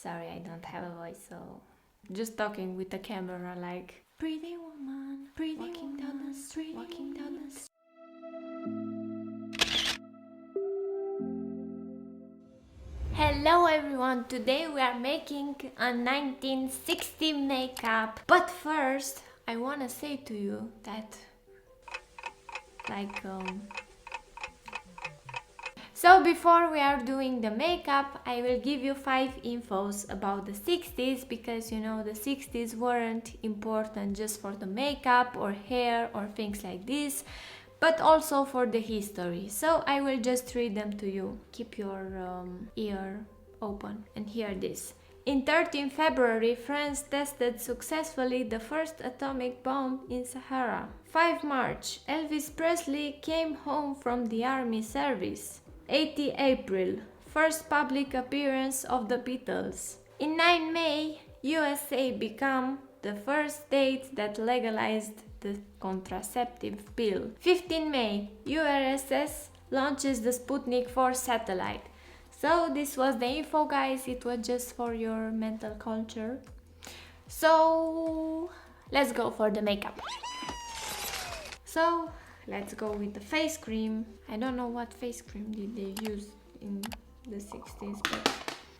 Sorry, I don't have a voice, so just talking with the camera like pretty woman, walking down the street, walking down the street. Hello everyone, today we are making a 1960 makeup. But first, I wanna say to you that so before we are doing the makeup, I will give you 5 infos about the 60s, because you know the 60s weren't important just for the makeup or hair or things like this, but also for the history. So I will just read them to you. Keep your ear open and hear this. In 13 February, France tested successfully the first atomic bomb in Sahara. 5 March, Elvis Presley came home from the army service. 80 April, first public appearance of the Beatles. In 9 May, USA became the first state that legalized the contraceptive pill. 15 May, URSS launches the Sputnik 4 satellite. So this was the info, guys. It was just for your mental culture. So let's go for the makeup. So let's go with the face cream. I don't know what face cream did they use in the 60s, but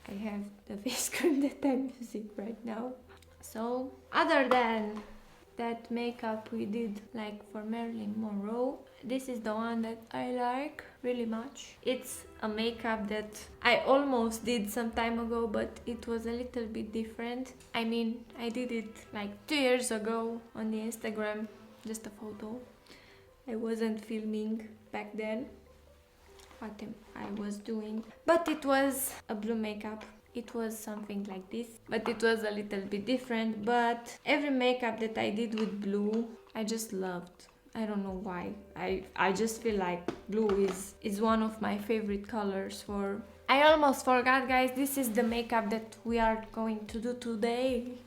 I have the face cream that I'm using right now. So other than that makeup we did like for Marilyn Monroe, this is the one that I like really much. It's a makeup that I almost did some time ago, but it was a little bit different. I mean, I did it like 2 years ago on the Instagram, just a photo. I wasn't filming back then what I was doing, but it was a blue makeup. It was something like this, but it was a little bit different. But every makeup that I did with blue, I just loved. I don't know why. I just feel like blue is one of my favorite colors for... I almost forgot, guys, this is the makeup that we are going to do today.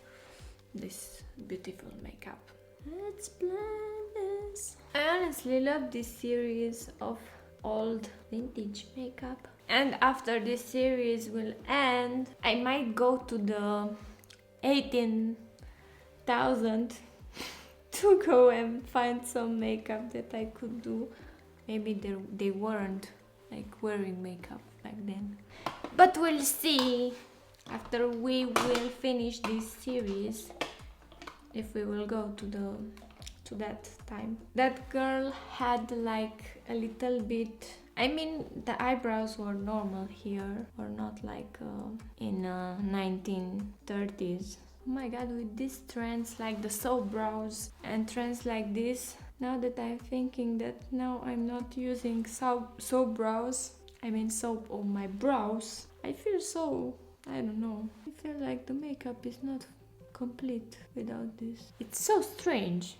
This beautiful makeup. Let's blend this. I honestly love this series of old vintage makeup. And after this series will end, I might go to the 18,000 to go and find some makeup that I could do. Maybe they weren't like wearing makeup back then. But we'll see after we will finish this series if we will go to that time. That girl had like a little bit, I mean, the eyebrows were normal here, or not like in 1930s. Oh my god, with these trends like the soap brows and trends like this, now that I'm thinking that now I'm not using soap brows, I mean soap on my brows, I feel so, I don't know, I feel like the makeup is not complete without this. It's so strange,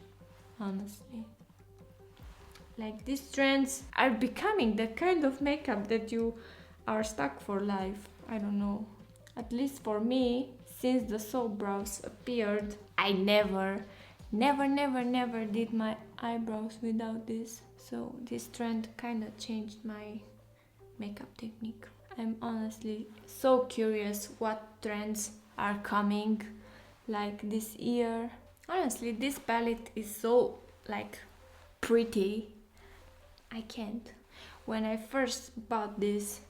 honestly. Like these trends are becoming the kind of makeup that you are stuck for life. I don't know. At least for me, since the soap brows appeared, I never did my eyebrows without this. So this trend kind of changed my makeup technique. I'm honestly so curious what trends are coming like this year. Honestly, this palette is so like pretty. I can't. When I first bought this,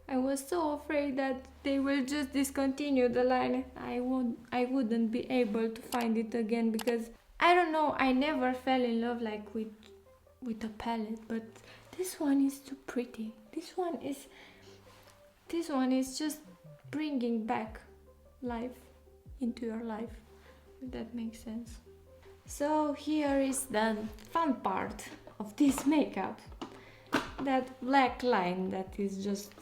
I was so afraid that they will just discontinue the line. I wouldn't be able to find it again, because I don't know, I never fell in love like with a palette, but this one is too pretty. This one is just bringing back life into your life, if that makes sense. So here is the fun part of this makeup, that black line that is just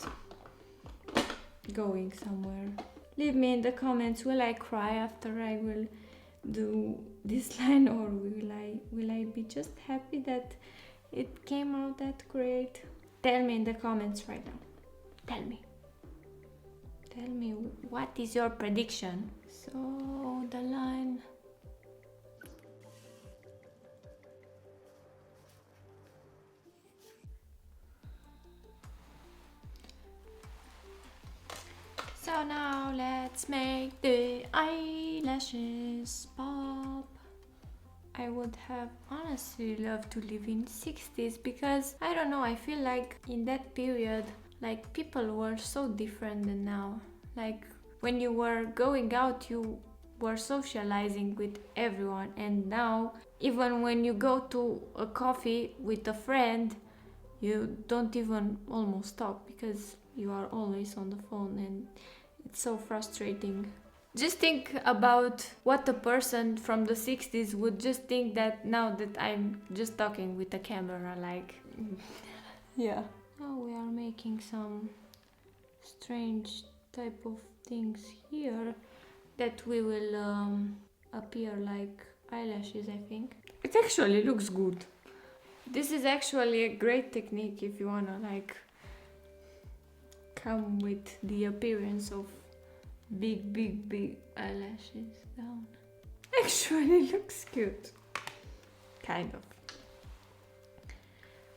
going somewhere. Leave me in the comments, will I cry after I will do this line, or will I be just happy that it came out that great? Tell me in the comments right now. Tell me what is your prediction. So the line. So now let's Let's make the eyelashes pop. I would have honestly loved to live in 60s because I don't know, I feel like in that period like people were so different than now. Like when you were going out you were socializing with everyone, and now even when you go to a coffee with a friend you don't even almost talk because you are always on the phone, and it's so frustrating. Just think about what a person from the 60s would just think that now that I'm just talking with a camera, like yeah. Now we are making some strange type of things here that we will appear like eyelashes, I think. It actually looks good. This is actually a great technique if you wanna like come with the appearance of big eyelashes down. Actually looks cute. Kind of.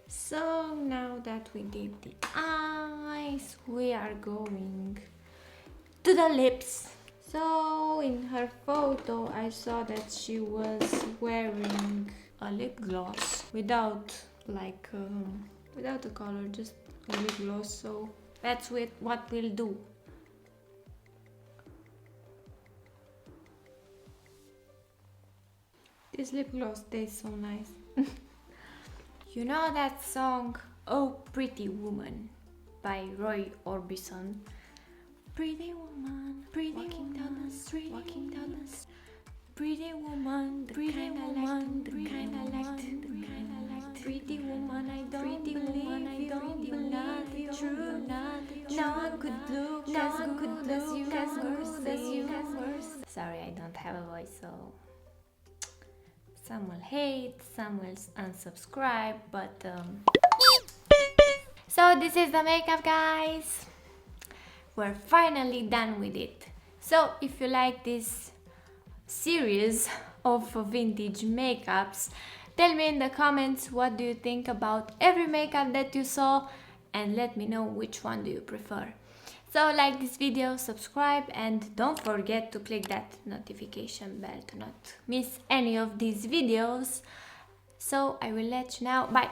So now that we did the eyes, we are going to the lips. So in her photo I saw that she was wearing a lip gloss without like without a color, just a lip gloss, so that's what we'll do. This lip gloss tastes so nice. You know that song Oh Pretty Woman by Roy Orbison? Pretty woman, walking down the street, pretty woman, the kind I like, the kind I like, pretty woman, I don't believe you, true. No one could look as you. Sorry, I don't have a voice, so some will hate, some will unsubscribe, but so this is the makeup, guys. We're finally done with it. So if you like this series of vintage makeups, tell me in the comments what do you think about every makeup that you saw, and let me know which one do you prefer. So like this video, subscribe, and don't forget to click that notification bell to not miss any of these videos. So I will let you now. Bye!